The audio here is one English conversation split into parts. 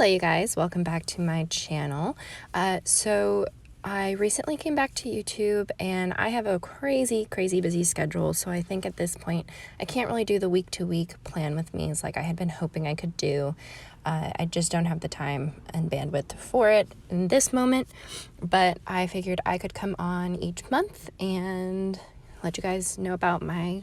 Hello you guys, welcome back to my channel. So I recently came back to YouTube and I have a crazy busy schedule, so I think at this point I can't really do the week-to-week plan with me's like I had been hoping I could do. I just don't have the time and bandwidth for it in this moment, but I figured I could come on each month and let you guys know about my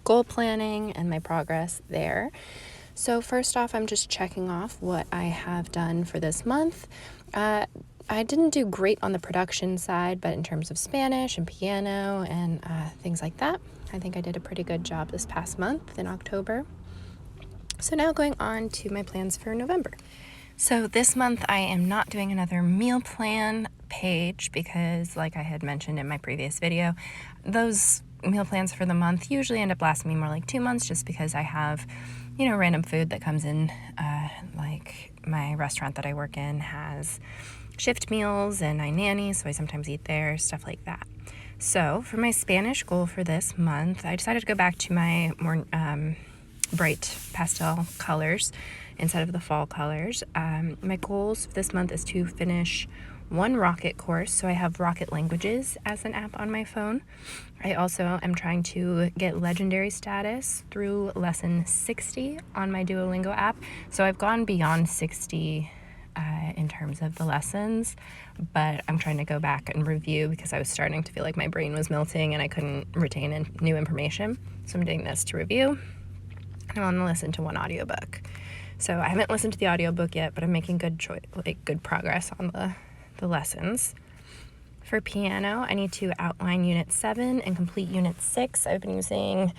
goal planning and my progress there. So first off, I'm just checking off what I have done for this month. I didn't do great on the production side, but in terms of Spanish and piano and things like that, I think I did a pretty good job this past month in October. So now going on to my plans for November. So this month I am not doing another meal plan page because, like I had mentioned in my previous video, those meal plans for the month usually end up lasting me more like 2 months just because I have, random food that comes in. Like my restaurant that I work in has shift meals and I nanny, so I sometimes eat there, stuff like that. So for my Spanish goal for this month, I decided to go back to my more bright pastel colors instead of the fall colors. My goals this month is to finish one Rocket course, so I have Rocket Languages as an app on my phone. I also am trying to get legendary status through lesson 60 on my Duolingo app. So I've gone beyond 60 in terms of the lessons, but I'm trying to go back and review because I was starting to feel like my brain was melting and I couldn't retain new information. So I'm doing this to review. I want to listen to one audiobook. So I haven't listened to the audiobook yet, but I'm making good progress on the lessons. For piano, I need to outline Unit 7 and complete Unit 6. I've been using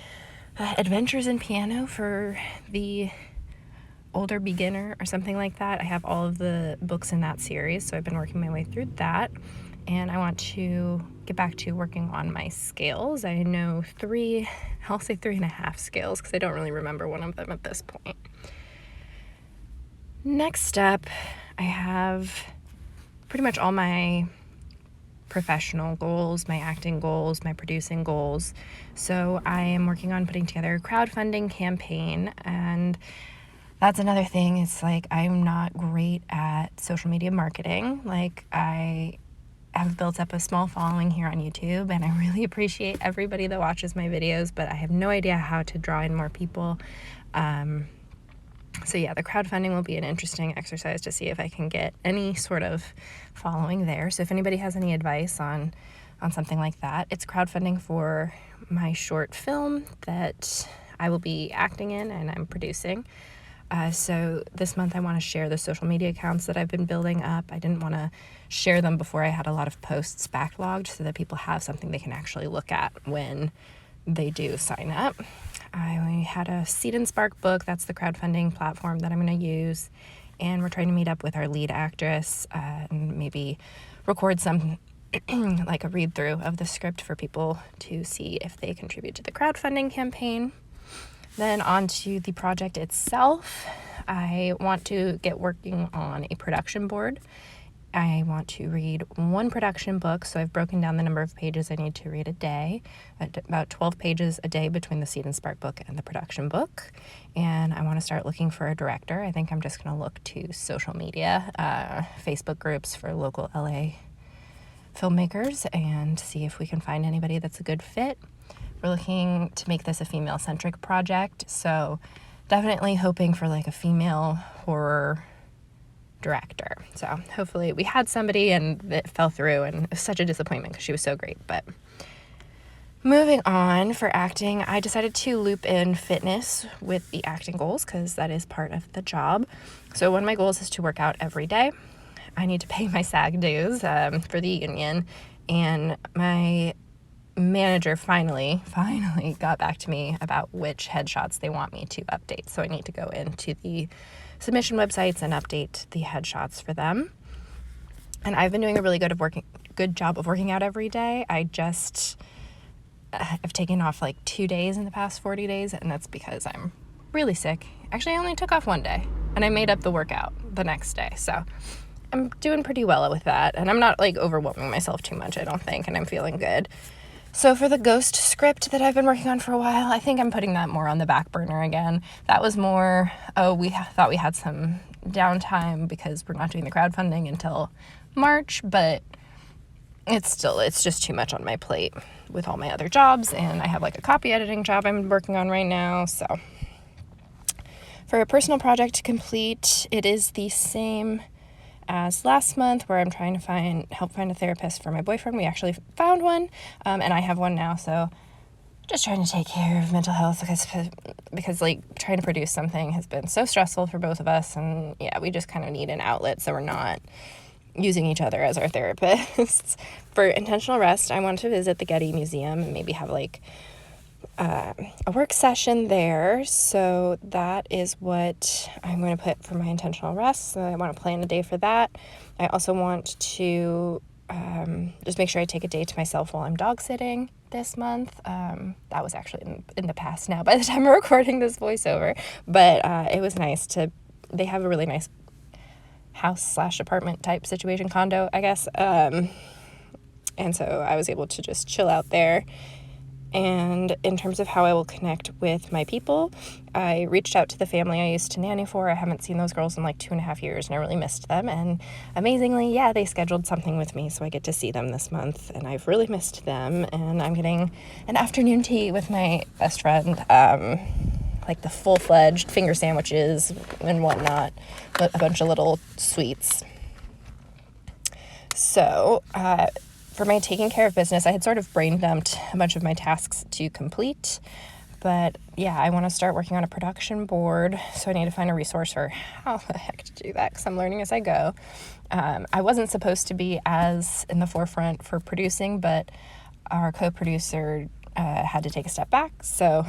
Adventures in Piano for the older beginner or something like that. I have all of the books in that series, so I've been working my way through that. And I want to get back to working on my scales. I know I'll say 3.5 scales because I don't really remember one of them at this point. Next up, I have pretty much all my professional goals, my acting goals, my producing goals. So I am working on putting together a crowdfunding campaign, and that's another thing. It's like I'm not great at social media marketing. Like I have built up a small following here on YouTube, and I really appreciate everybody that watches my videos, but I have no idea how to draw in more people. So yeah, the crowdfunding will be an interesting exercise to see if I can get any sort of following there. So if anybody has any advice on something like that, it's crowdfunding for my short film that I will be acting in and I'm producing. So this month I want to share the social media accounts that I've been building up. I didn't want to share them before I had a lot of posts backlogged so that people have something they can actually look at when they do sign up. I had a Seed and Spark book. That's the crowdfunding platform that I'm going to use. And we're trying to meet up with our lead actress and maybe record some like a read through of the script for people to see if they contribute to the crowdfunding campaign. Then on to the project itself. I want to get working on a production board. I want to read one production book, so I've broken down the number of pages I need to read a day, about 12 pages a day between the Seed and Spark book and the production book. And I want to start looking for a director. I think I'm just going to look to social media, Facebook groups for local LA filmmakers and see if we can find anybody that's a good fit. We're looking to make this a female-centric project, so definitely hoping for like a female horror director. So hopefully we had somebody and it fell through, and it was such a disappointment because she was so great. But moving on, for acting, I decided to loop in fitness with the acting goals because that is part of the job. So one of my goals is to work out every day. I need to pay my SAG dues for the union, and my manager finally got back to me about which headshots they want me to update. So I need to go into the submission websites and update the headshots for them. And I've been doing a really good job of working out every day. I've taken off like 2 days in the past 40 days, and that's because I'm really sick. Actually, I only took off 1 day, and I made up the workout the next day. So I'm doing pretty well with that, and I'm not like overwhelming myself too much, I don't think, and I'm feeling good. So for the ghost script that I've been working on for a while, I think I'm putting that more on the back burner again. That was more, we thought we had some downtime because we're not doing the crowdfunding until March, but it's just too much on my plate with all my other jobs, and I have like a copy editing job I'm working on right now. So for a personal project to complete, it is the same as last month, where I'm trying to help find a therapist for my boyfriend. We actually found one, and I have one now, so just trying to take care of mental health because like trying to produce something has been so stressful for both of us, and yeah, we just kind of need an outlet so we're not using each other as our therapists. For intentional rest, I want to visit the Getty Museum and maybe have like a work session there. So that is what I'm going to put for my intentional rest. So I want to plan a day for that. I also want to just make sure I take a day to myself while I'm dog sitting this month. That was actually in the past now by the time we're recording this voiceover, but it was nice they have a really nice house/apartment type situation, condo, I guess. And so I was able to just chill out there. And in terms of how I will connect with my people, I reached out to the family I used to nanny for. I haven't seen those girls in like 2.5 years, and I really missed them. And amazingly, yeah, they scheduled something with me, so I get to see them this month, and I've really missed them. And I'm getting an afternoon tea with my best friend, like the full-fledged finger sandwiches and whatnot, a bunch of little sweets. So, for my taking care of business, I had sort of brain dumped a bunch of my tasks to complete, but yeah, I want to start working on a production board, so I need to find a resource for how the heck to do that, because I'm learning as I go. I wasn't supposed to be as in the forefront for producing, but our co-producer had to take a step back, so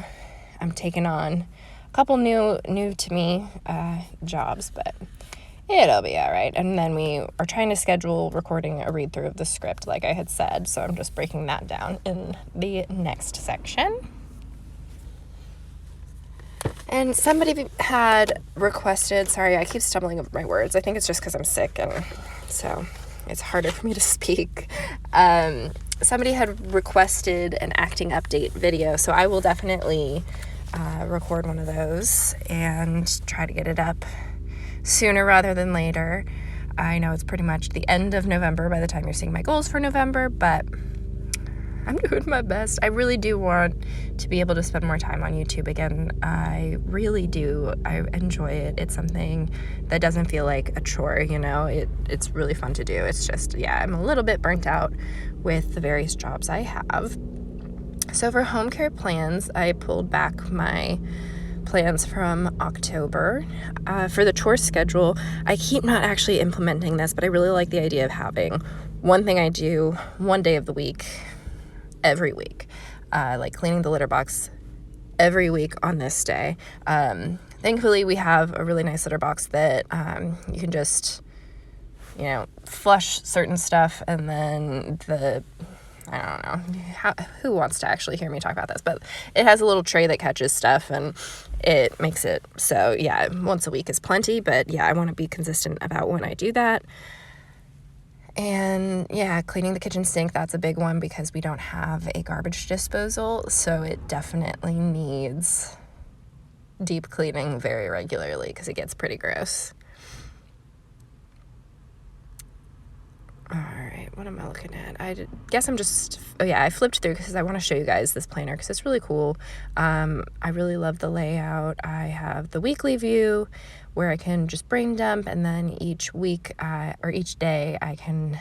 I'm taking on a couple new to me jobs, but it'll be all right. And then we are trying to schedule recording a read-through of the script, like I had said, so I'm just breaking that down in the next section. And somebody had requested, sorry, I keep stumbling over my words. I think it's just because I'm sick, and so it's harder for me to speak. Somebody had requested an acting update video, so I will definitely record one of those and try to get it up sooner rather than later. I know it's pretty much the end of November by the time you're seeing my goals for November, but I'm doing my best. I really do want to be able to spend more time on YouTube again. I really do. I enjoy it. It's something that doesn't feel like a chore, you know? It's really fun to do. It's just, yeah, I'm a little bit burnt out with the various jobs I have. So for home care plans, I pulled back my plans from October. For the chore schedule, I keep not actually implementing this, but I really like the idea of having one thing I do one day of the week, every week, like cleaning the litter box every week on this day. Thankfully, we have a really nice litter box that you can just, flush certain stuff, and then I don't know who wants to actually hear me talk about this, but it has a little tray that catches stuff, and it makes it so, yeah, once a week is plenty, but yeah, I want to be consistent about when I do that. And yeah, cleaning the kitchen sink, that's a big one because we don't have a garbage disposal, so it definitely needs deep cleaning very regularly because it gets pretty gross. All right, what am I looking at? I guess I flipped through because I want to show you guys this planner because it's really cool. I really love the layout. I have the weekly view where I can just brain dump, and then each week or each day I can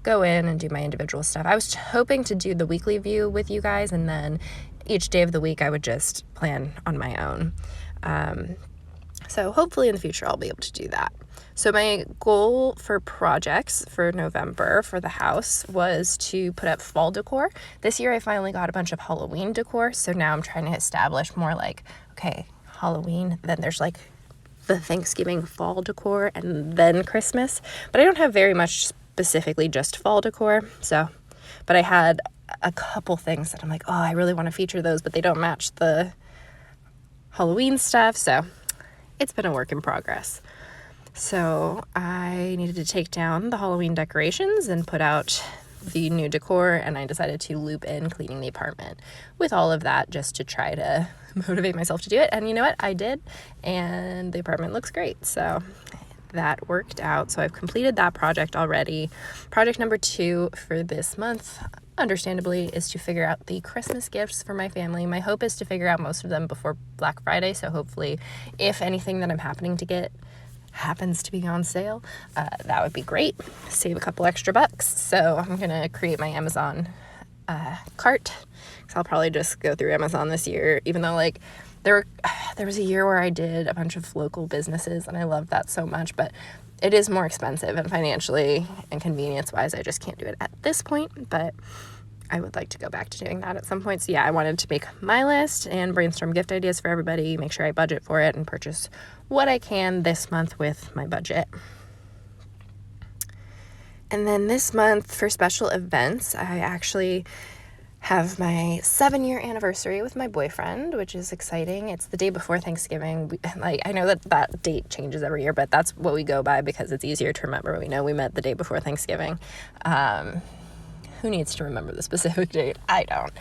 go in and do my individual stuff. I was hoping to do the weekly view with you guys, and then each day of the week I would just plan on my own. So hopefully in the future I'll be able to do that. So my goal for projects for November for the house was to put up fall decor. This year I finally got a bunch of Halloween decor, so now I'm trying to establish more like, okay, Halloween, then there's like the Thanksgiving fall decor, and then Christmas. But I don't have very much specifically just fall decor, but I had a couple things that I'm like, oh, I really want to feature those, but they don't match the Halloween stuff, so it's been a work in progress. So I needed to take down the Halloween decorations and put out the new decor, and I decided to loop in cleaning the apartment with all of that just to try to motivate myself to do it. And you know what? I did, and the apartment looks great. So that worked out. So I've completed that project already. Project number 2 for this month, understandably, is to figure out the Christmas gifts for my family. My hope is to figure out most of them before Black Friday. So hopefully, if anything that I'm happening to get happens to be on sale, that would be great. Save a couple extra bucks. So I'm gonna create my Amazon cart, because I'll probably just go through Amazon this year, even though like there was a year where I did a bunch of local businesses and I loved that so much, but it is more expensive, and financially and convenience wise I just can't do it at this point, but I would like to go back to doing that at some point. So yeah, I wanted to make my list and brainstorm gift ideas for everybody, make sure I budget for it and purchase what I can this month with my budget. And then this month for special events, I actually have my 7-year anniversary with my boyfriend, which is exciting. It's the day before Thanksgiving. I know that date changes every year, but that's what we go by because it's easier to remember. We know we met the day before Thanksgiving. Who needs to remember the specific date? I don't.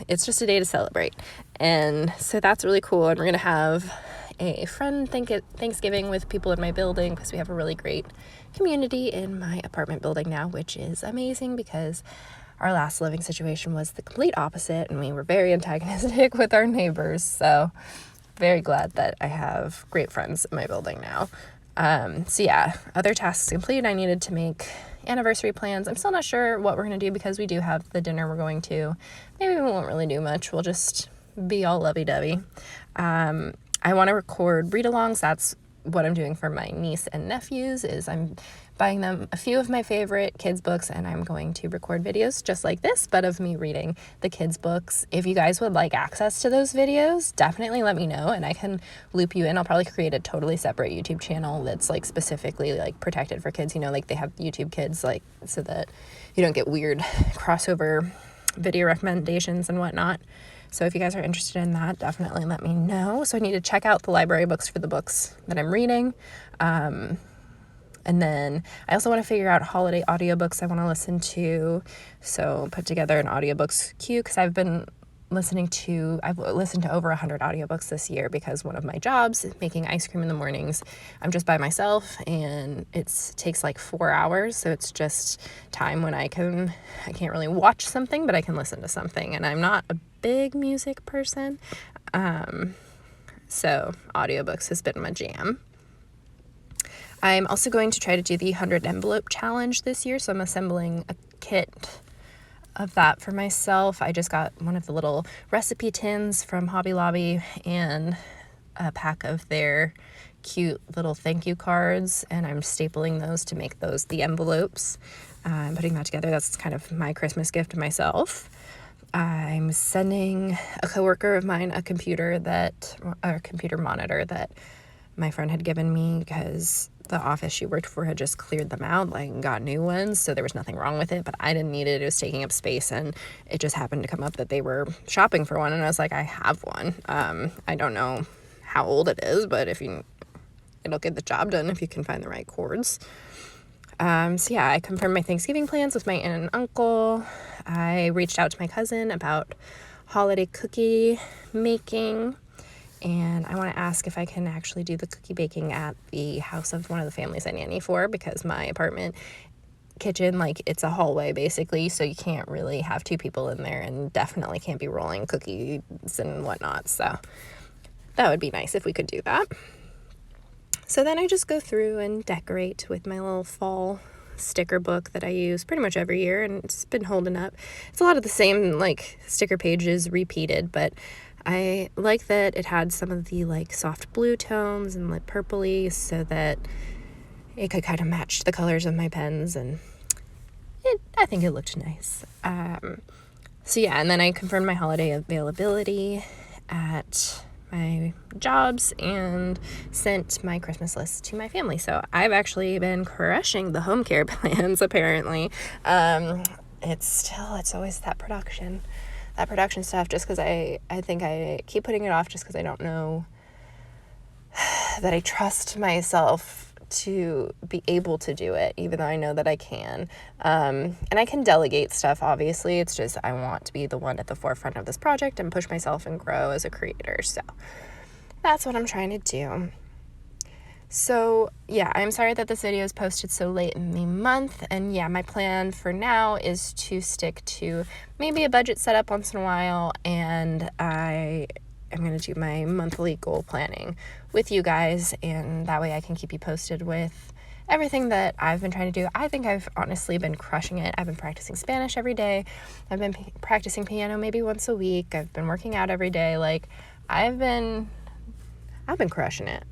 It's just a day to celebrate. And so that's really cool. And we're going to have a friend Thanksgiving with people in my building, because we have a really great community in my apartment building now, which is amazing because our last living situation was the complete opposite, and we were very antagonistic with our neighbors. So very glad that I have great friends in my building now. So yeah, other tasks complete. I needed to make anniversary plans. I'm still not sure what we're going to do because we do have the dinner we're going to. Maybe we won't really do much. We'll just be all lovey-dovey. I want to record read-alongs. That's what I'm doing for my niece and nephews, is I'm buying them a few of my favorite kids books, and I'm going to record videos just like this, but of me reading the kids books. If you guys would like access to those videos, definitely let me know and I can loop you in. I'll probably create a totally separate YouTube channel that's like specifically like protected for kids, like they have YouTube Kids, like so that you don't get weird crossover video recommendations and whatnot. So if you guys are interested in that, definitely let me know. So I need to check out the library books for the books that I'm reading. And then I also want to figure out holiday audiobooks I want to listen to. So put together an audiobooks queue, because I've listened to over 100 audiobooks this year, because one of my jobs is making ice cream in the mornings. I'm just by myself and it takes like 4 hours. So it's just time when I can't really watch something, but I can listen to something, and I'm not a big music person. So audiobooks has been my jam. I'm also going to try to do the 100 envelope challenge this year. So I'm assembling a kit of that for myself. I just got one of the little recipe tins from Hobby Lobby and a pack of their cute little thank you cards, and I'm stapling those to make those the envelopes. I'm putting that together. That's kind of my Christmas gift to myself. I'm sending a coworker of mine a computer monitor that my friend had given me, because the office she worked for had just cleared them out, like got new ones, so there was nothing wrong with it, but I didn't need it. It was taking up space, and it just happened to come up that they were shopping for one, and I was like, I have one. I don't know how old it is, but it'll get the job done if you can find the right cords. So yeah, I confirmed my Thanksgiving plans with my aunt and uncle. I reached out to my cousin about holiday cookie making, and I want to ask if I can actually do the cookie baking at the house of one of the families I nanny for, because my apartment kitchen, like, it's a hallway basically, so you can't really have 2 people in there, and definitely can't be rolling cookies and whatnot. So that would be nice if we could do that. So then I just go through and decorate with my little fall sticker book that I use pretty much every year, and it's been holding up. It's a lot of the same like sticker pages repeated, but I like that it had some of the like soft blue tones and like purpley, so that it could kind of match the colors of my pens, and I think it looked nice. So yeah, and then I confirmed my holiday availability at my jobs and sent my Christmas list to my family. So I've actually been crushing the home care plans, apparently. It's always that production stuff, just because I think I keep putting it off just because I don't know that I trust myself to be able to do it, even though I know that I can. And I can delegate stuff, obviously. It's just I want to be the one at the forefront of this project and push myself and grow as a creator. So that's what I'm trying to do. So yeah, I'm sorry that this video is posted so late in the month, and yeah, my plan for now is to stick to maybe a budget setup once in a while, and I'm going to do my monthly goal planning with you guys, and that way I can keep you posted with everything that I've been trying to do. I think I've honestly been crushing it. I've been practicing Spanish every day. I've been practicing piano maybe once a week. I've been working out every day. Like, I've been crushing it.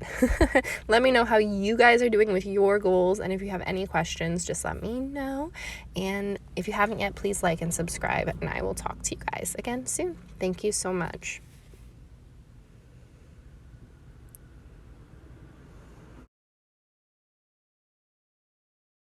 Let me know how you guys are doing with your goals, and if you have any questions, just let me know. And if you haven't yet, please like and subscribe, and I will talk to you guys again soon. Thank you so much.